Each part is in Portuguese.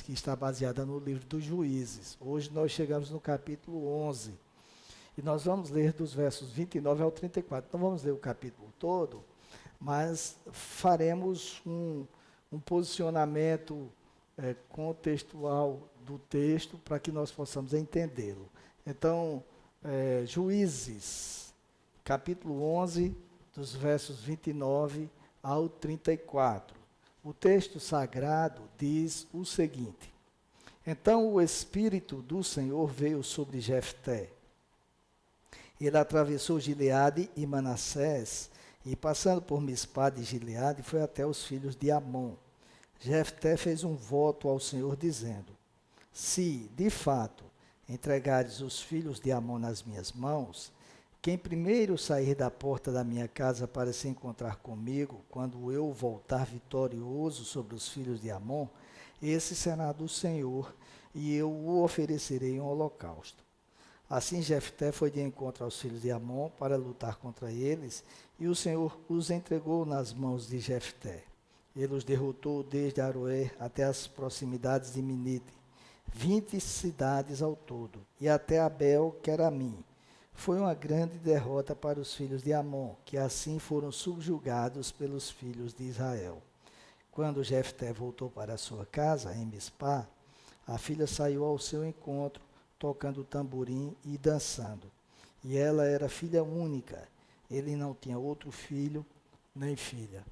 que está baseada no livro dos Juízes. Hoje nós chegamos no capítulo 11. E nós vamos ler dos versos 29 ao 34. Não vamos ler o capítulo todo, mas faremos um posicionamento contextual do texto para que nós possamos entendê-lo. Então, Juízes, capítulo 11, dos versos 29 ao 34. O texto sagrado diz o seguinte: Então o Espírito do Senhor veio sobre Jefté. Ele atravessou Gileade e Manassés, e passando por Mispá de Gileade, foi até os filhos de Amon. Jefté fez um voto ao Senhor, dizendo: Se, de fato, entregares os filhos de Amon nas minhas mãos, quem primeiro sair da porta da minha casa para se encontrar comigo, quando eu voltar vitorioso sobre os filhos de Amon, esse será do Senhor, e eu o oferecerei em holocausto. Assim Jefté foi de encontro aos filhos de Amon para lutar contra eles, e o Senhor os entregou nas mãos de Jefté. Ele os derrotou desde Aroer até as proximidades de Minite, 20 cidades ao todo, e até Abel-Queramim. Foi uma grande derrota para os filhos de Amon, que assim foram subjugados pelos filhos de Israel. Quando Jefté voltou para sua casa, em Mispá, a filha saiu ao seu encontro, tocando tamborim e dançando. E ela era filha única. Ele não tinha outro filho, nem filha.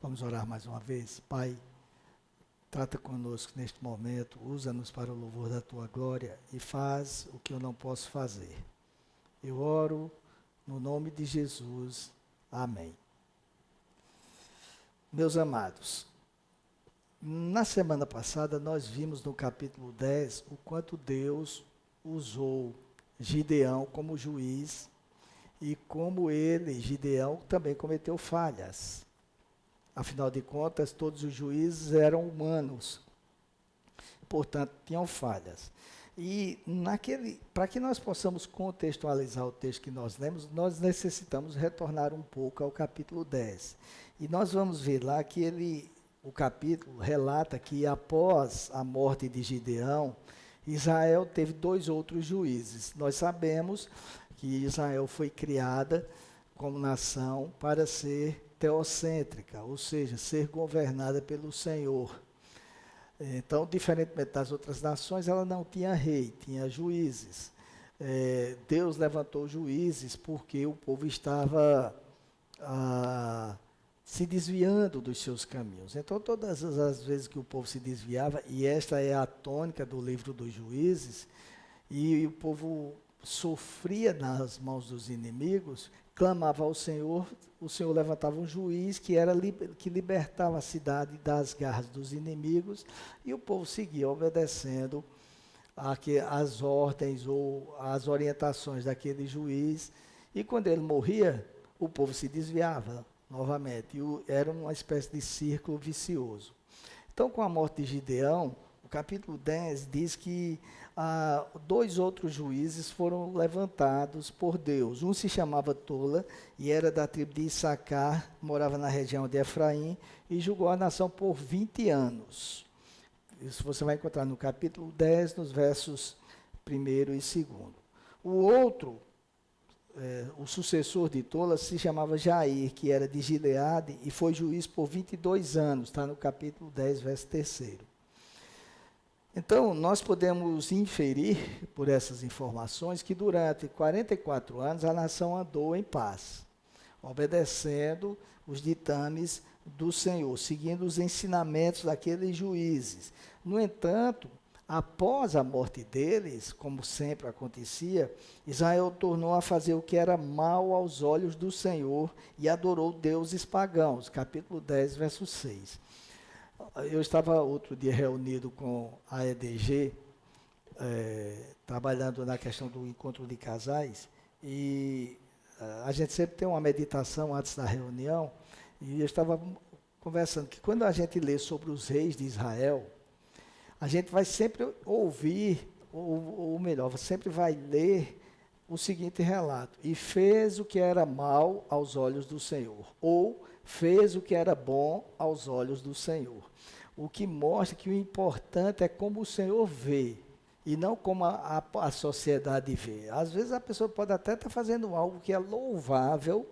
Vamos orar mais uma vez. Pai, trata conosco neste momento, usa-nos para o louvor da Tua glória e faz o que eu não posso fazer. Eu oro no nome de Jesus. Amém. Meus amados, na semana passada nós vimos no capítulo 10 o quanto Deus usou Gideão como juiz e como ele, Gideão, também cometeu falhas. Afinal de contas, todos os juízes eram humanos, portanto, tinham falhas. E para que nós possamos contextualizar o texto que nós lemos, nós necessitamos retornar um pouco ao capítulo 10. E nós vamos ver lá que o capítulo relata que após a morte de Gideão, Israel teve 2 outros juízes. Nós sabemos que Israel foi criada como nação para ser teocêntrica, ou seja, ser governada pelo Senhor. Então, diferentemente das outras nações, ela não tinha rei, tinha juízes. Deus levantou juízes porque o povo estava se desviando dos seus caminhos. Então, todas as vezes que o povo se desviava, e esta é a tônica do livro dos Juízes, e o povo sofria nas mãos dos inimigos, clamava ao Senhor, o Senhor levantava um juiz que libertava a cidade das garras dos inimigos, e o povo seguia obedecendo as ordens ou as orientações daquele juiz, e quando ele morria, o povo se desviava novamente, era uma espécie de círculo vicioso. Então, com a morte de Gideão, o capítulo 10 diz que 2 outros juízes foram levantados por Deus. Um se chamava Tola e era da tribo de Issacar, morava na região de Efraim e julgou a nação por 20 anos. Isso você vai encontrar no capítulo 10, nos versos 1º e 2º. O outro, o sucessor de Tola, se chamava Jair, que era de Gileade e foi juiz por 22 anos, está no capítulo 10, verso 3º. Então, nós podemos inferir, por essas informações, que durante 44 anos a nação andou em paz, obedecendo os ditames do Senhor, seguindo os ensinamentos daqueles juízes. No entanto, após a morte deles, como sempre acontecia, Israel tornou a fazer o que era mal aos olhos do Senhor e adorou deuses pagãos. Capítulo 10, verso 6. Eu estava outro dia reunido com a EDG, trabalhando na questão do encontro de casais, e a gente sempre tem uma meditação antes da reunião, e eu estava conversando que quando a gente lê sobre os reis de Israel, a gente vai sempre ouvir, ou melhor, sempre vai ler o seguinte relato: e fez o que era mal aos olhos do Senhor, ou fez o que era bom aos olhos do Senhor. o que mostra que o importante é como o Senhor vê, e não como a sociedade vê. Às vezes a pessoa pode até estar fazendo algo que é louvável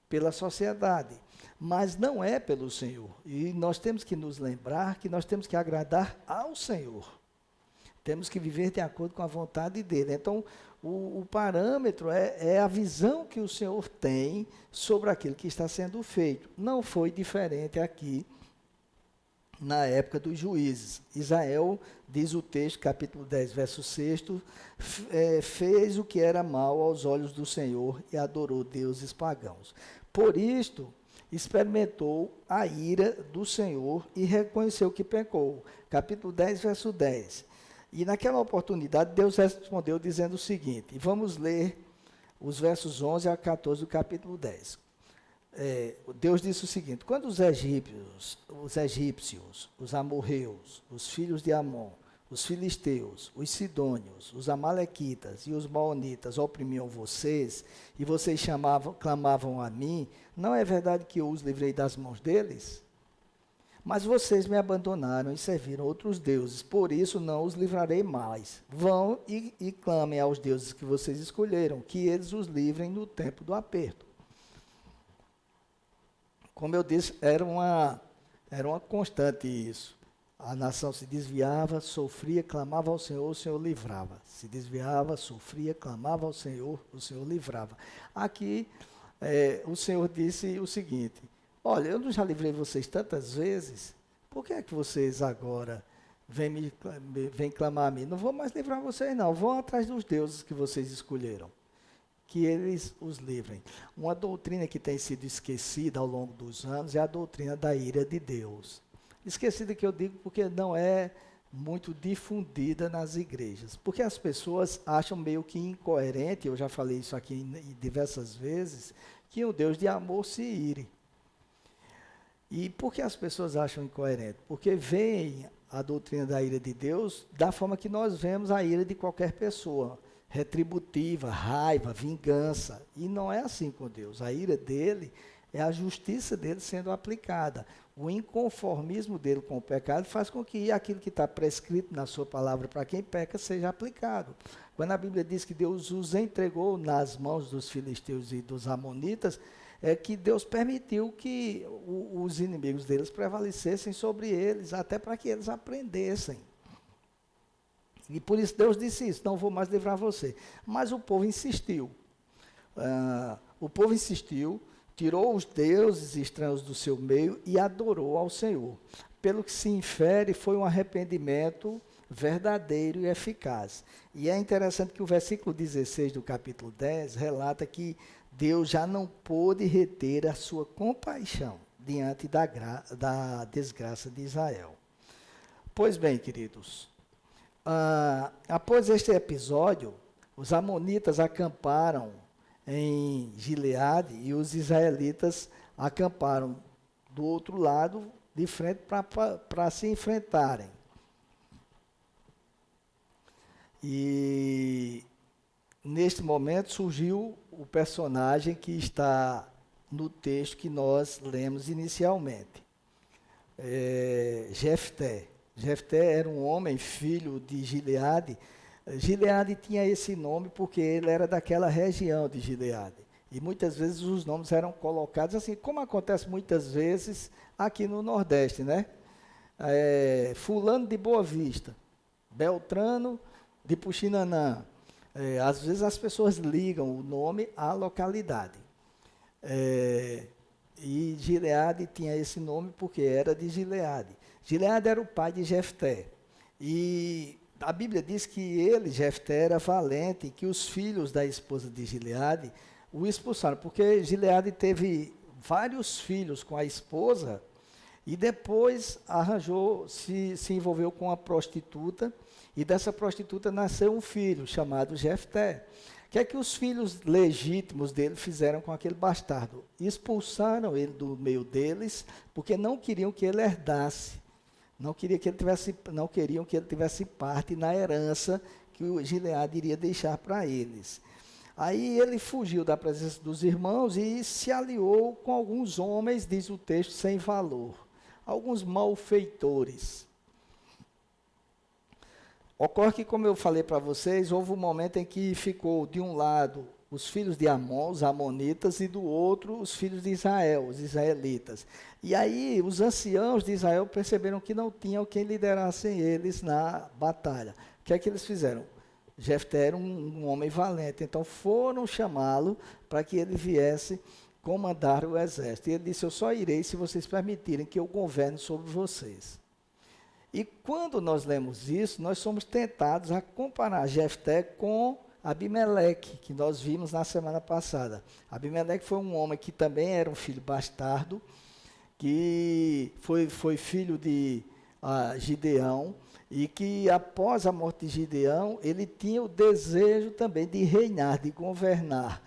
pela sociedade, mas não é pelo Senhor. E nós temos que nos lembrar que nós temos que agradar ao Senhor. Temos que viver de acordo com a vontade dele. Então, o parâmetro é a visão que o Senhor tem sobre aquilo que está sendo feito. Não foi diferente aqui na época dos juízes. Israel, diz o texto, capítulo 10, verso 6, fez o que era mal aos olhos do Senhor e adorou deuses pagãos. Por isto, experimentou a ira do Senhor e reconheceu que pecou. Capítulo 10, verso 10. E naquela oportunidade, Deus respondeu dizendo o seguinte, e vamos ler os versos 11 a 14 do capítulo 10. Deus disse o seguinte: quando os egípcios, os amorreus, os filhos de Amon, os filisteus, os sidônios, os amalequitas e os maonitas oprimiam vocês, e vocês clamavam a mim, não é verdade que eu os livrei das mãos deles? Mas vocês me abandonaram e serviram outros deuses, por isso não os livrarei mais. Vão e clamem aos deuses que vocês escolheram, que eles os livrem no tempo do aperto. Como eu disse, era uma constante isso. A nação se desviava, sofria, clamava ao Senhor, o Senhor livrava. Se desviava, sofria, clamava ao Senhor, o Senhor livrava. Aqui, o Senhor disse o seguinte: olha, eu não já livrei vocês tantas vezes, por que é que vocês agora vêm clamar a mim? Não vou mais livrar vocês não, vão atrás dos deuses que vocês escolheram, que eles os livrem. Uma doutrina que tem sido esquecida ao longo dos anos é a doutrina da ira de Deus. Esquecida que eu digo porque não é muito difundida nas igrejas, porque as pessoas acham meio que incoerente, eu já falei isso aqui diversas vezes, que o Deus de amor se ire. E por que as pessoas acham incoerente? Porque veem a doutrina da ira de Deus da forma que nós vemos a ira de qualquer pessoa, retributiva, raiva, vingança. E não é assim com Deus. A ira dele é a justiça dele sendo aplicada. O inconformismo dele com o pecado faz com que aquilo que está prescrito na sua palavra para quem peca seja aplicado. Quando a Bíblia diz que Deus os entregou nas mãos dos filisteus e dos amonitas, é que Deus permitiu que os inimigos deles prevalecessem sobre eles, até para que eles aprendessem. E por isso Deus disse isso: não vou mais livrar você. Mas o povo insistiu. Tirou os deuses estranhos do seu meio e adorou ao Senhor. Pelo que se infere, foi um arrependimento verdadeiro e eficaz. E é interessante que o versículo 16 do capítulo 10 relata que Deus já não pôde reter a sua compaixão diante da desgraça de Israel. Pois bem, queridos, após este episódio, os amonitas acamparam em Gileade e os israelitas acamparam do outro lado, de frente, para se enfrentarem. E neste momento surgiu o personagem que está no texto que nós lemos inicialmente. Jefté. Jefté era um homem, filho de Gileade. Gileade tinha esse nome porque ele era daquela região de Gileade. E muitas vezes os nomes eram colocados assim, como acontece muitas vezes aqui no Nordeste, né? Fulano de Boa Vista, Beltrano de Puxinanã. Às vezes as pessoas ligam o nome à localidade. E Gileade tinha esse nome porque era de Gileade. Gileade era o pai de Jefté. E a Bíblia diz que ele, Jefté, era valente, e que os filhos da esposa de Gileade o expulsaram, porque Gileade teve vários filhos com a esposa e depois se envolveu com uma prostituta, e dessa prostituta nasceu um filho chamado Jefté. O que é que os filhos legítimos dele fizeram com aquele bastardo? Expulsaram ele do meio deles, porque não queriam que ele herdasse. Não queriam que ele tivesse parte na herança que o Gileade iria deixar para eles. Aí ele fugiu da presença dos irmãos e se aliou com alguns homens, diz o texto, sem valor. alguns malfeitores. Ocorre que, como eu falei para vocês, houve um momento em que ficou, de um lado, os filhos de Amon, os amonitas, e do outro, os filhos de Israel, os israelitas. E aí, os anciãos de Israel perceberam que não tinham quem liderasse eles na batalha. O que é que eles fizeram? Jefté era um homem valente, então foram chamá-lo para que ele viesse comandar o exército. E ele disse, eu só irei se vocês permitirem que eu governe sobre vocês. E quando nós lemos isso, nós somos tentados a comparar Jefté com Abimeleque, que nós vimos na semana passada. Abimeleque foi um homem que também era um filho bastardo, que foi filho de Gideão, e que após a morte de Gideão, ele tinha o desejo também de reinar, de governar.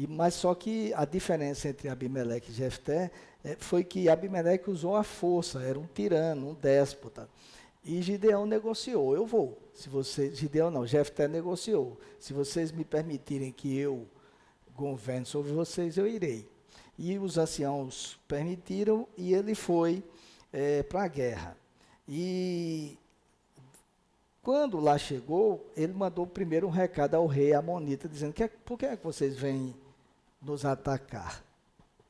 Mas só que a diferença entre Abimeleque e Jefté foi que Abimeleque usou a força, era um tirano, um déspota. E Gideão negociou, eu vou. Jefté negociou. Se vocês me permitirem que eu governe sobre vocês, eu irei. E os anciãos permitiram e ele foi para a guerra. E quando lá chegou, ele mandou primeiro um recado ao rei amonita, dizendo, por que é que vocês vêm nos atacar?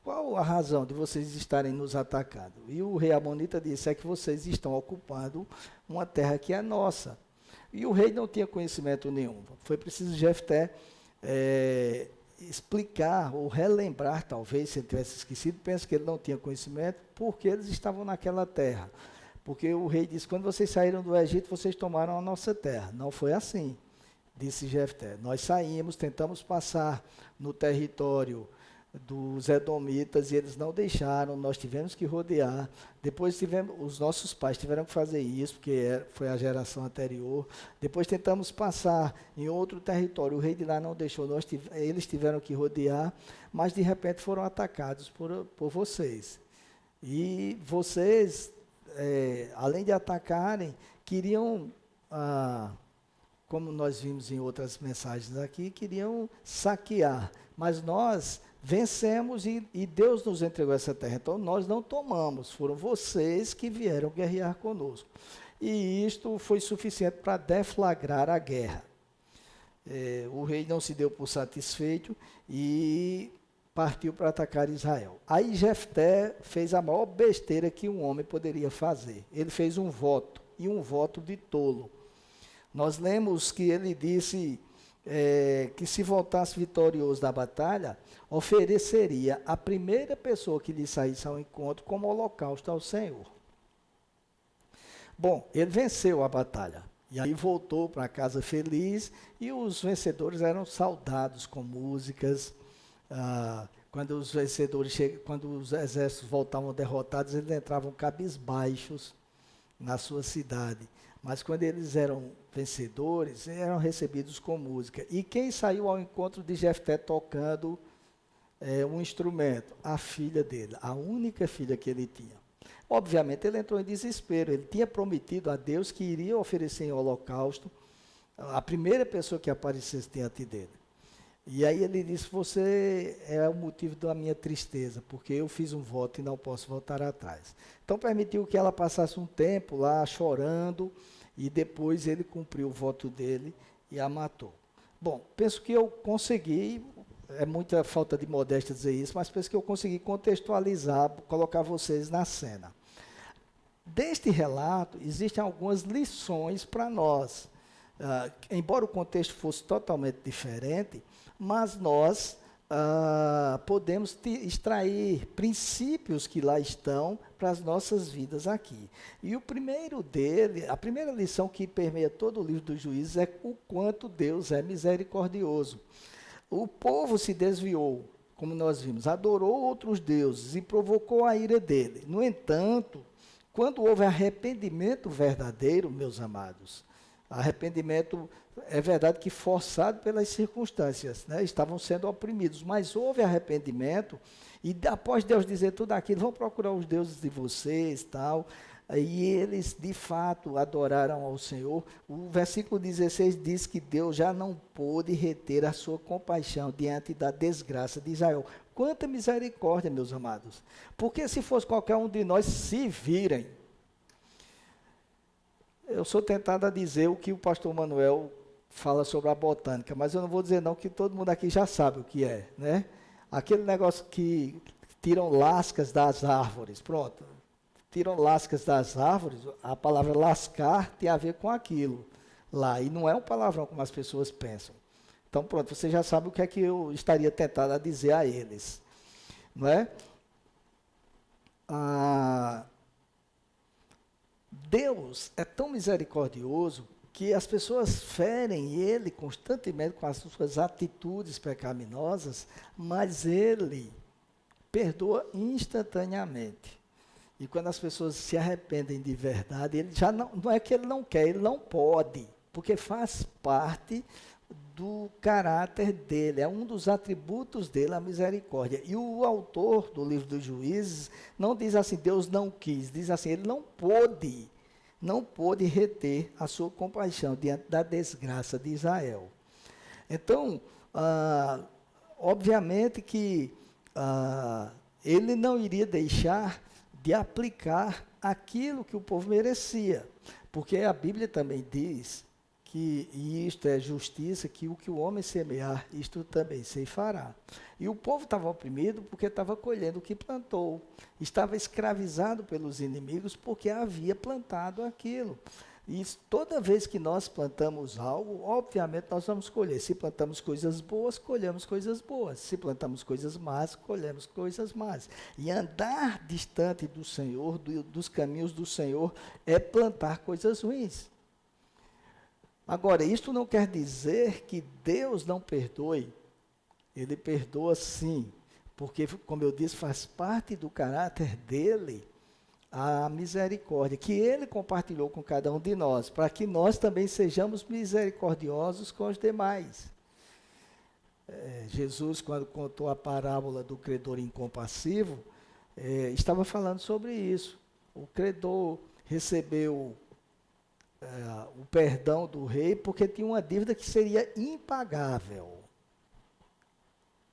Qual a razão de vocês estarem nos atacando? E o rei amonita disse, é que vocês estão ocupando uma terra que é nossa. E o rei não tinha conhecimento nenhum. Foi preciso Jefté explicar ou relembrar, talvez, se ele tivesse esquecido, penso que ele não tinha conhecimento, porque eles estavam naquela terra. Porque o rei disse, quando vocês saíram do Egito, vocês tomaram a nossa terra. Não foi assim, disse Jefté. Nós saímos, tentamos passar no território dos edomitas e eles não deixaram, nós tivemos que rodear. Depois os nossos pais tiveram que fazer isso, porque foi a geração anterior. Depois tentamos passar em outro território, o rei de lá não deixou, eles tiveram que rodear, mas de repente foram atacados por vocês. E vocês, além de atacarem, queriam, como nós vimos em outras mensagens aqui, queriam saquear, mas nós vencemos e Deus nos entregou essa terra. Então, nós não tomamos, foram vocês que vieram guerrear conosco. E isto foi suficiente para deflagrar a guerra. O rei não se deu por satisfeito e partiu para atacar Israel. Aí Jefté fez a maior besteira que um homem poderia fazer. Ele fez um voto, e um voto de tolo. Nós lemos que ele disse que se voltasse vitorioso da batalha, ofereceria a primeira pessoa que lhe saísse ao encontro como holocausto ao Senhor. Bom, ele venceu a batalha, e aí voltou para casa feliz, e os vencedores eram saudados com músicas. Quando os exércitos voltavam derrotados, eles entravam cabisbaixos na sua cidade. Mas quando eles eram vencedores, eram recebidos com música. E quem saiu ao encontro de Jefté tocando um instrumento? A filha dele, a única filha que ele tinha. Obviamente, ele entrou em desespero. Ele tinha prometido a Deus que iria oferecer em holocausto a primeira pessoa que aparecesse diante dele. E aí ele disse, você é o motivo da minha tristeza, porque eu fiz um voto e não posso voltar atrás. Então permitiu que ela passasse um tempo lá chorando, e depois ele cumpriu o voto dele e a matou. Bom, penso que eu consegui, é muita falta de modéstia dizer isso, mas penso que eu consegui contextualizar, colocar vocês na cena. Deste relato, existem algumas lições para nós. Embora o contexto fosse totalmente diferente, mas nós podemos extrair princípios que lá estão para as nossas vidas aqui. E o primeiro dele, a primeira lição que permeia todo o livro dos Juízes é o quanto Deus é misericordioso. O povo se desviou, como nós vimos, adorou outros deuses e provocou a ira dele. No entanto, quando houve arrependimento verdadeiro, meus amados, arrependimento, é verdade que forçado pelas circunstâncias, né? Estavam sendo oprimidos, mas houve arrependimento, e após Deus dizer tudo aquilo, vão procurar os deuses de vocês, tal, e eles de fato adoraram ao Senhor. O versículo 16 diz que Deus já não pôde reter a sua compaixão diante da desgraça de Israel. Quanta misericórdia, meus amados. Porque se fosse qualquer um de nós se virem, eu sou tentado a dizer o que o pastor Manuel fala sobre a botânica, mas eu não vou dizer não, que todo mundo aqui já sabe o que é, né? Aquele negócio que tiram lascas das árvores, pronto. Tiram lascas das árvores, a palavra lascar tem a ver com aquilo lá, e não é um palavrão como as pessoas pensam. Então, pronto, você já sabe o que é que eu estaria tentado a dizer a eles, não é? Deus é tão misericordioso que as pessoas ferem Ele constantemente com as suas atitudes pecaminosas, mas Ele perdoa instantaneamente. E quando as pessoas se arrependem de verdade, ele já não é que ele não quer, ele não pode, porque faz parte do caráter dele, é um dos atributos dele, a misericórdia. E o autor do livro dos Juízes não diz assim, Deus não quis, diz assim, ele não pôde reter a sua compaixão diante da desgraça de Israel. Então, obviamente que ele não iria deixar de aplicar aquilo que o povo merecia, porque a Bíblia também diz que isto é justiça, que o que o homem semear, isto também se fará. E o povo estava oprimido porque estava colhendo o que plantou, estava escravizado pelos inimigos porque havia plantado aquilo. E toda vez que nós plantamos algo, obviamente nós vamos colher. Se plantamos coisas boas, colhemos coisas boas. Se plantamos coisas más, colhemos coisas más. E andar distante do Senhor, dos caminhos do Senhor, é plantar coisas ruins. Agora, isto não quer dizer que Deus não perdoe. Ele perdoa sim, porque, como eu disse, faz parte do caráter dele a misericórdia, que ele compartilhou com cada um de nós, para que nós também sejamos misericordiosos com os demais. Jesus, quando contou a parábola do credor incompassivo, estava falando sobre isso. O credor recebeu o perdão do rei porque tinha uma dívida que seria impagável.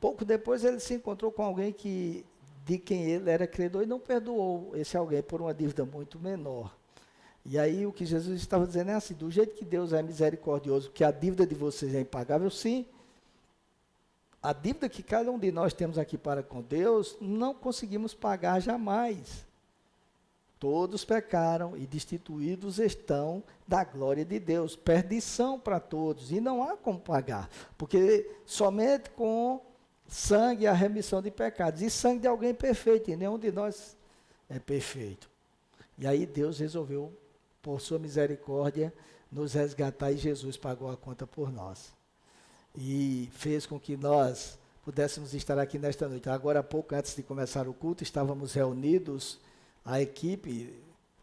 Pouco depois ele se encontrou com alguém de quem ele era credor e não perdoou esse alguém por uma dívida muito menor. E aí o que Jesus estava dizendo é assim, do jeito que Deus é misericordioso, que a dívida de vocês é impagável, sim, a dívida que cada um de nós temos aqui para com Deus, não conseguimos pagar jamais. Todos pecaram e destituídos estão da glória de Deus. Perdição para todos, e não há como pagar, porque somente com sangue a remissão de pecados, e sangue de alguém perfeito, e nenhum de nós é perfeito. E aí Deus resolveu, por sua misericórdia, nos resgatar, e Jesus pagou a conta por nós. E fez com que nós pudéssemos estar aqui nesta noite. Agora há pouco, antes de começar o culto, estávamos reunidos, a equipe,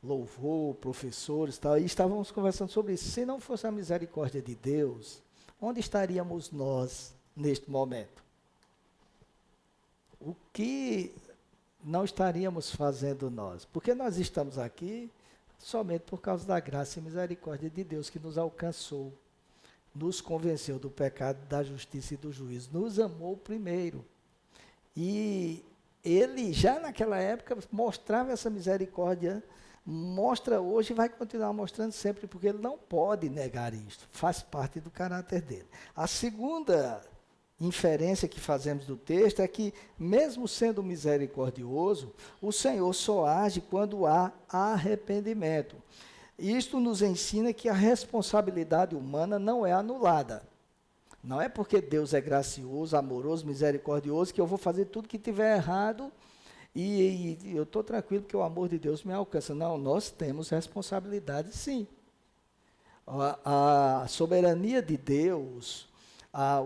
louvor, professores, tal, e estávamos conversando sobre isso. Se não fosse a misericórdia de Deus, onde estaríamos nós neste momento? O que não estaríamos fazendo nós? Porque nós estamos aqui somente por causa da graça e misericórdia de Deus que nos alcançou, nos convenceu do pecado, da justiça e do juízo, nos amou primeiro. E ele já naquela época mostrava essa misericórdia, mostra hoje e vai continuar mostrando sempre, porque ele não pode negar isto, faz parte do caráter dele. A segunda inferência que fazemos do texto é que, mesmo sendo misericordioso, o Senhor só age quando há arrependimento. Isto nos ensina que a responsabilidade humana não é anulada. Não é porque Deus é gracioso, amoroso, misericordioso, que eu vou fazer tudo que tiver errado e eu estou tranquilo porque o amor de Deus me alcança. Não, nós temos responsabilidade sim. A soberania de Deus,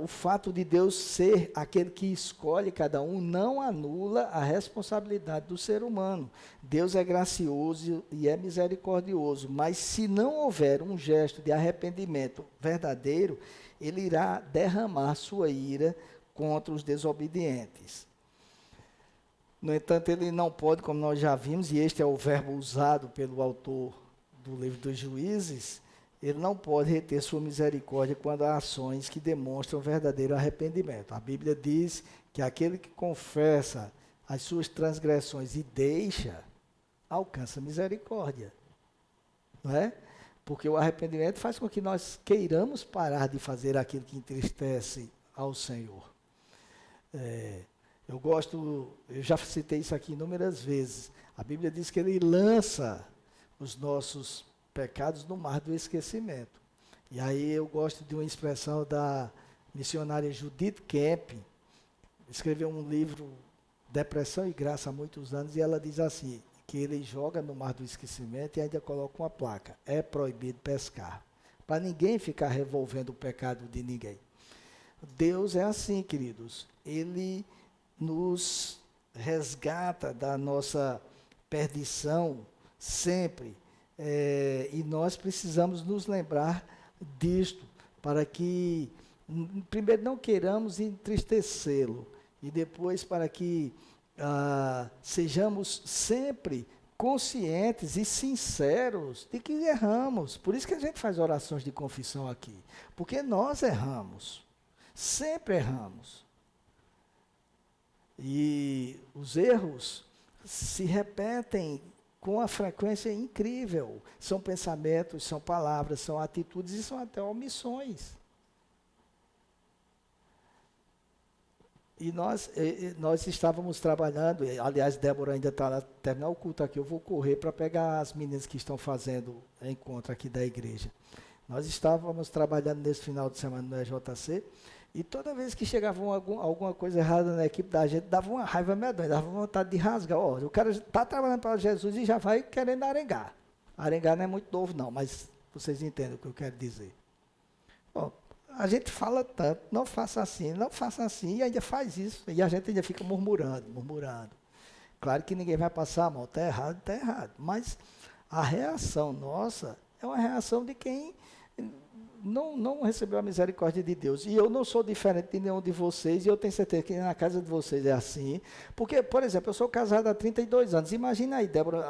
o fato de Deus ser aquele que escolhe cada um, não anula a responsabilidade do ser humano. Deus é gracioso e é misericordioso, mas se não houver um gesto de arrependimento verdadeiro, ele irá derramar sua ira contra os desobedientes. No entanto, ele não pode, como nós já vimos, e este é o verbo usado pelo autor do livro dos Juízes, ele não pode reter sua misericórdia quando há ações que demonstram verdadeiro arrependimento. A Bíblia diz que aquele que confessa as suas transgressões e deixa, alcança misericórdia. Não é? Porque o arrependimento faz com que nós queiramos parar de fazer aquilo que entristece ao Senhor. Eu já citei isso aqui inúmeras vezes. A Bíblia diz que ele lança os nossos pecados no mar do esquecimento. E aí eu gosto de uma expressão da missionária Judith Kemp, escreveu um livro, Depressão e Graça, há muitos anos, e ela diz assim, que ele joga no mar do esquecimento e ainda coloca uma placa, é proibido pescar, para ninguém ficar revolvendo o pecado de ninguém. Deus é assim, queridos, ele nos resgata da nossa perdição sempre, e nós precisamos nos lembrar disto, para que, primeiro, não queiramos entristecê-lo, e depois para que sejamos sempre conscientes e sinceros de que erramos. Por isso que a gente faz orações de confissão aqui, porque nós erramos, sempre erramos. E os erros se repetem com a frequência incrível. São pensamentos, são palavras, são atitudes e são até omissões. E nós estávamos trabalhando, aliás, Débora ainda está terminando o culto aqui, eu vou correr para pegar as meninas que estão fazendo encontro aqui da igreja. Nós estávamos trabalhando nesse final de semana no EJC, e toda vez que chegava alguma coisa errada na equipe da gente, dava uma raiva medonha, dava vontade de rasgar. O cara está trabalhando para Jesus e já vai querendo arengar. Arengar não é muito novo não, mas vocês entendem o que eu quero dizer. A gente fala tanto, não faça assim, e ainda faz isso. E a gente ainda fica murmurando. Claro que ninguém vai passar a mão, está errado. Mas a reação nossa é uma reação de quem não recebeu a misericórdia de Deus. E eu não sou diferente de nenhum de vocês, e eu tenho certeza que na casa de vocês é assim. Porque, por exemplo, eu sou casado há 32 anos. Imagina aí, Débora,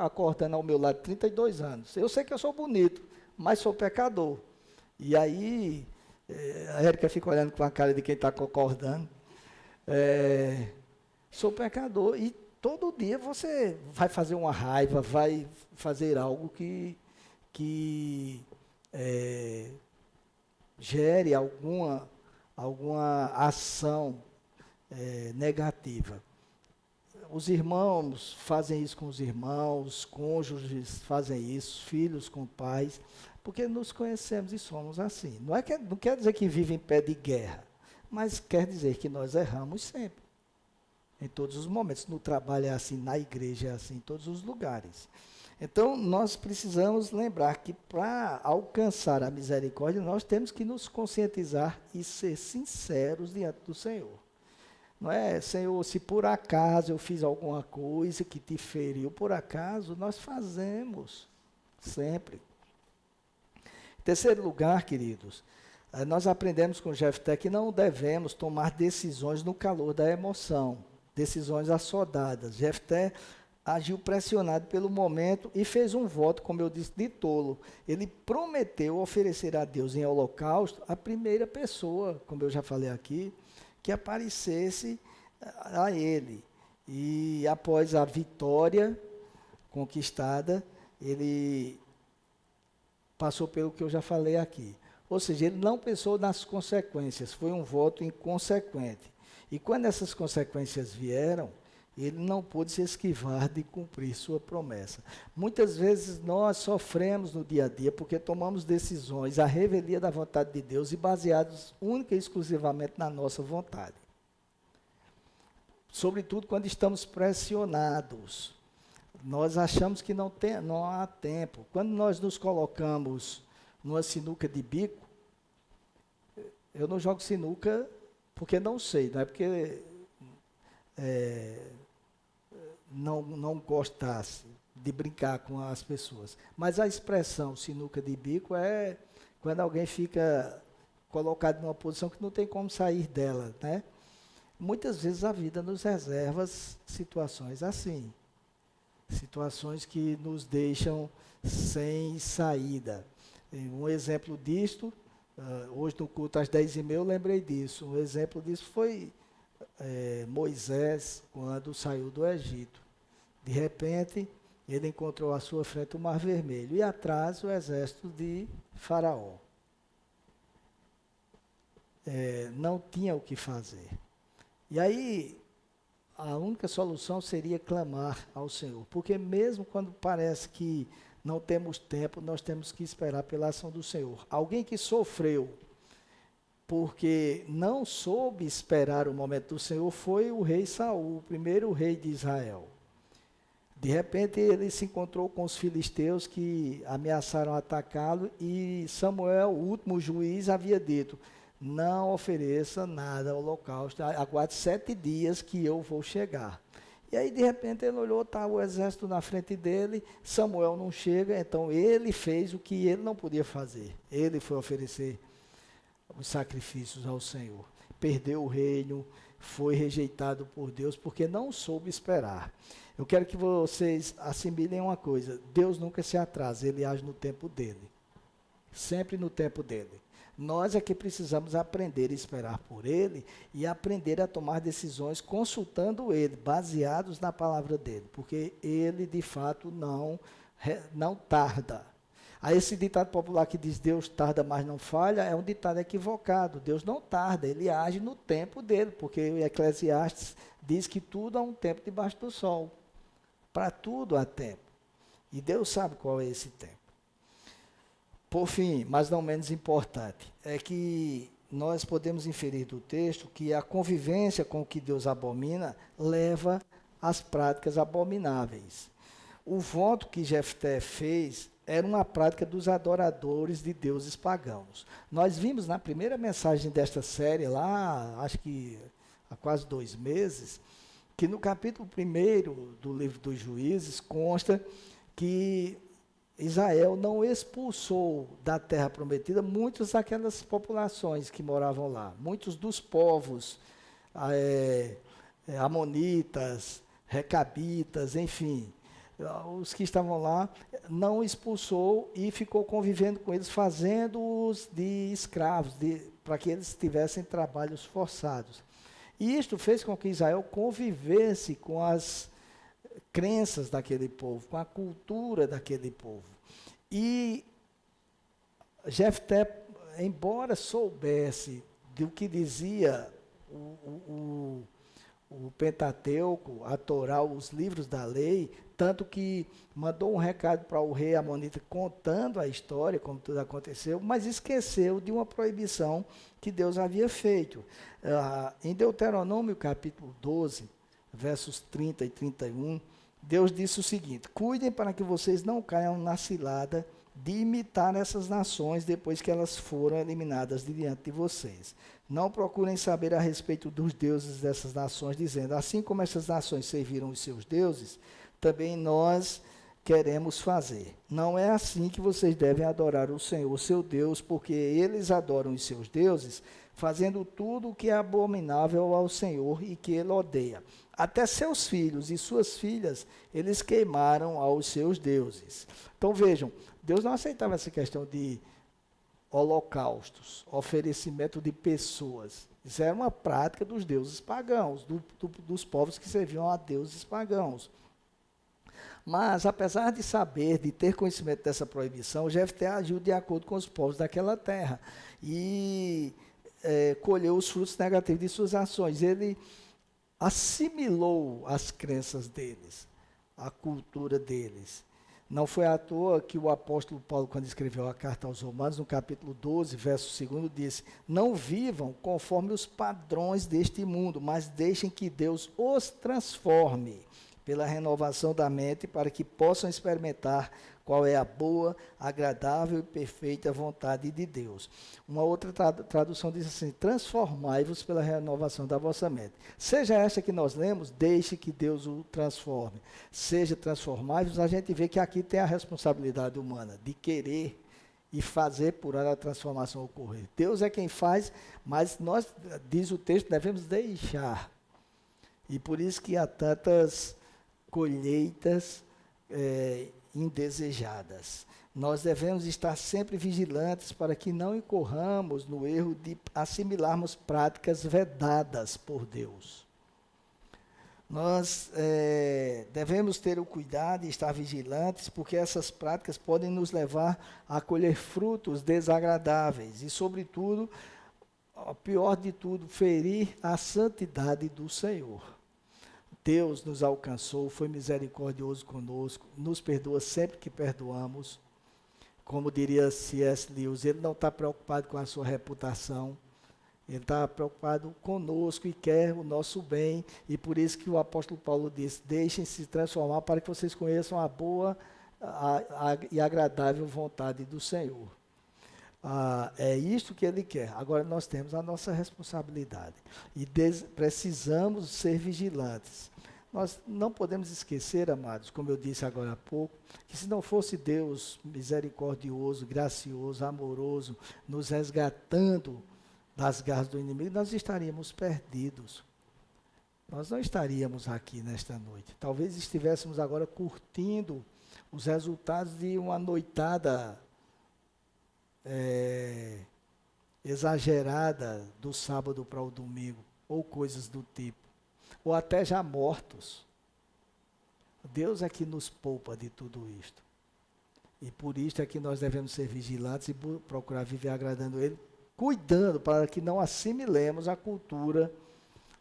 acordando ao meu lado, 32 anos. Eu sei que eu sou bonito, mas sou pecador. E aí, a Érica fica olhando com a cara de quem está concordando. Sou pecador. E todo dia você vai fazer uma raiva, vai fazer algo que gere alguma ação negativa. Os irmãos fazem isso com os irmãos, cônjuges fazem isso, filhos com pais, porque nos conhecemos e somos assim. Não quer dizer que vive em pé de guerra, mas quer dizer que nós erramos sempre, em todos os momentos. No trabalho é assim, na igreja é assim, em todos os lugares. Então, nós precisamos lembrar que para alcançar a misericórdia, nós temos que nos conscientizar e ser sinceros diante do Senhor. Não é, Senhor, se por acaso eu fiz alguma coisa que te feriu, por acaso, nós fazemos, sempre. Em terceiro lugar, queridos, nós aprendemos com Jefté que não devemos tomar decisões no calor da emoção, decisões assodadas. Jefté agiu pressionado pelo momento e fez um voto, como eu disse, de tolo. Ele prometeu oferecer a Deus em holocausto a primeira pessoa, como eu já falei aqui, que aparecesse a ele. E após a vitória conquistada, ele passou pelo que eu já falei aqui. Ou seja, ele não pensou nas consequências, foi um voto inconsequente. E quando essas consequências vieram, ele não pôde se esquivar de cumprir sua promessa. Muitas vezes nós sofremos no dia a dia porque tomamos decisões à revelia da vontade de Deus e baseados única e exclusivamente na nossa vontade. Sobretudo quando estamos pressionados. Nós achamos que não há tempo. Quando nós nos colocamos numa sinuca de bico, eu não jogo sinuca porque não sei, não é porque não gostasse de brincar com as pessoas. Mas a expressão sinuca de bico é quando alguém fica colocado numa posição que não tem como sair dela, né? Muitas vezes a vida nos reserva situações assim, situações que nos deixam sem saída. Um exemplo disto, hoje no culto às 10h30 eu lembrei disso, um exemplo disso foi Moisés, quando saiu do Egito. De repente, ele encontrou à sua frente o Mar Vermelho e atrás o exército de Faraó. Não tinha o que fazer. E aí, a única solução seria clamar ao Senhor, porque mesmo quando parece que não temos tempo, nós temos que esperar pela ação do Senhor. Alguém que sofreu porque não soube esperar o momento do Senhor foi o rei Saul, o primeiro rei de Israel. De repente ele se encontrou com os filisteus que ameaçaram atacá-lo e Samuel, o último juiz, havia dito: não ofereça nada ao holocausto, aguarde 7 dias que eu vou chegar. E aí de repente ele olhou, está o exército na frente dele, Samuel não chega, então ele fez o que ele não podia fazer. Ele foi oferecer os sacrifícios ao Senhor. Perdeu o reino, foi rejeitado por Deus porque não soube esperar. Eu quero que vocês assimilem uma coisa: Deus nunca se atrasa, Ele age no tempo dele. Sempre no tempo dele. Nós é que precisamos aprender a esperar por Ele e aprender a tomar decisões consultando Ele, baseados na palavra dele, porque Ele de fato não tarda. Aí esse ditado popular que diz Deus tarda, mas não falha, é um ditado equivocado. Deus não tarda, Ele age no tempo dele, porque o Eclesiastes diz que tudo há um tempo debaixo do sol. Para tudo há tempo. E Deus sabe qual é esse tempo. Por fim, mas não menos importante, é que nós podemos inferir do texto que a convivência com o que Deus abomina leva às práticas abomináveis. O voto que Jefté fez era uma prática dos adoradores de deuses pagãos. Nós vimos na primeira mensagem desta série, lá, acho que há quase 2 meses, que no capítulo 1 do livro dos Juízes consta que Israel não expulsou da terra prometida muitas daquelas populações que moravam lá. Muitos dos povos, amonitas, recabitas, enfim, os que estavam lá, não expulsou e ficou convivendo com eles, fazendo-os de escravos, para que eles tivessem trabalhos forçados. E isto fez com que Israel convivesse com as crenças daquele povo, com a cultura daquele povo. E Jefté, embora soubesse do que dizia o Pentateuco, a Torá, os livros da lei, tanto que mandou um recado para o rei amonita contando a história, como tudo aconteceu, mas esqueceu de uma proibição que Deus havia feito. Em Deuteronômio capítulo 12, versos 30 e 31, Deus disse o seguinte: cuidem para que vocês não caiam na cilada de imitar essas nações depois que elas foram eliminadas de diante de vocês. Não procurem saber a respeito dos deuses dessas nações, dizendo: assim como essas nações serviram os seus deuses, também nós queremos fazer. Não é assim que vocês devem adorar o Senhor, seu Deus, porque eles adoram os seus deuses, fazendo tudo o que é abominável ao Senhor e que Ele odeia. Até seus filhos e suas filhas, eles queimaram aos seus deuses. Então vejam, Deus não aceitava essa questão de holocaustos, oferecimento de pessoas. Isso era uma prática dos deuses pagãos, dos povos que serviam a deuses pagãos. Mas, apesar de saber, de ter conhecimento dessa proibição, Jefté agiu de acordo com os povos daquela terra e colheu os frutos negativos de suas ações. Ele assimilou as crenças deles, a cultura deles. Não foi à toa que o apóstolo Paulo, quando escreveu a carta aos Romanos, no capítulo 12, verso 2, disse: não vivam conforme os padrões deste mundo, mas deixem que Deus os transforme pela renovação da mente, para que possam experimentar qual é a boa, agradável e perfeita vontade de Deus. Uma outra tradução diz assim: transformai-vos pela renovação da vossa mente. Seja esta que nós lemos, deixe que Deus o transforme. Seja transformai-vos, a gente vê que aqui tem a responsabilidade humana de querer e fazer por ela a transformação ocorrer. Deus é quem faz, mas nós, diz o texto, devemos deixar. E por isso que há tantas colheitas indesejadas. Nós devemos estar sempre vigilantes para que não incorramos no erro de assimilarmos práticas vedadas por Deus. Nós devemos ter o cuidado e estar vigilantes, porque essas práticas podem nos levar a colher frutos desagradáveis e, sobretudo, o pior de tudo, ferir a santidade do Senhor. Deus nos alcançou, foi misericordioso conosco, nos perdoa sempre que perdoamos. Como diria C.S. Lewis, ele não está preocupado com a sua reputação, ele está preocupado conosco e quer o nosso bem, e por isso que o apóstolo Paulo disse, deixem-se transformar para que vocês conheçam a boa e agradável vontade do Senhor. É isto que ele quer. Agora nós temos a nossa responsabilidade e precisamos ser vigilantes. Nós não podemos esquecer, amados, como eu disse agora há pouco, que se não fosse Deus misericordioso, gracioso, amoroso, nos resgatando das garras do inimigo, nós estaríamos perdidos. Nós não estaríamos aqui nesta noite. Talvez estivéssemos agora curtindo os resultados de uma noitada exagerada do sábado para o domingo, ou coisas do tipo, ou até já mortos. Deus é que nos poupa de tudo isto. E por isso é que nós devemos ser vigilantes e procurar viver agradando Ele, cuidando para que não assimilemos a cultura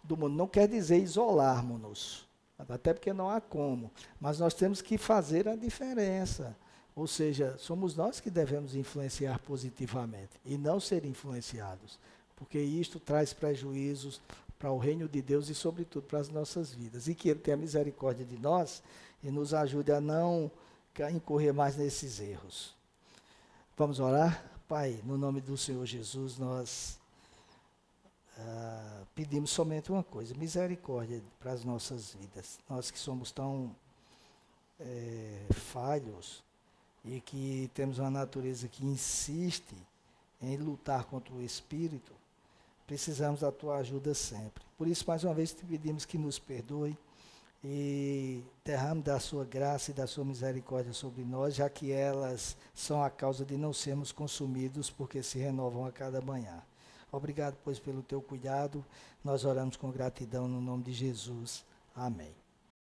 do mundo. Não quer dizer isolarmos-nos, até porque não há como, mas nós temos que fazer a diferença. Ou seja, somos nós que devemos influenciar positivamente e não ser influenciados, porque isto traz prejuízos para o reino de Deus e, sobretudo, para as nossas vidas. E que Ele tenha misericórdia de nós e nos ajude a não incorrer mais nesses erros. Vamos orar? Pai, no nome do Senhor Jesus, nós pedimos somente uma coisa, misericórdia para as nossas vidas. Nós que somos tão falhos e que temos uma natureza que insiste em lutar contra o Espírito, precisamos da Tua ajuda sempre. Por isso, mais uma vez, te pedimos que nos perdoe e derrame da Sua graça e da Sua misericórdia sobre nós, já que elas são a causa de não sermos consumidos, porque se renovam a cada manhã. Obrigado, pois, pelo Teu cuidado. Nós oramos com gratidão no nome de Jesus. Amém.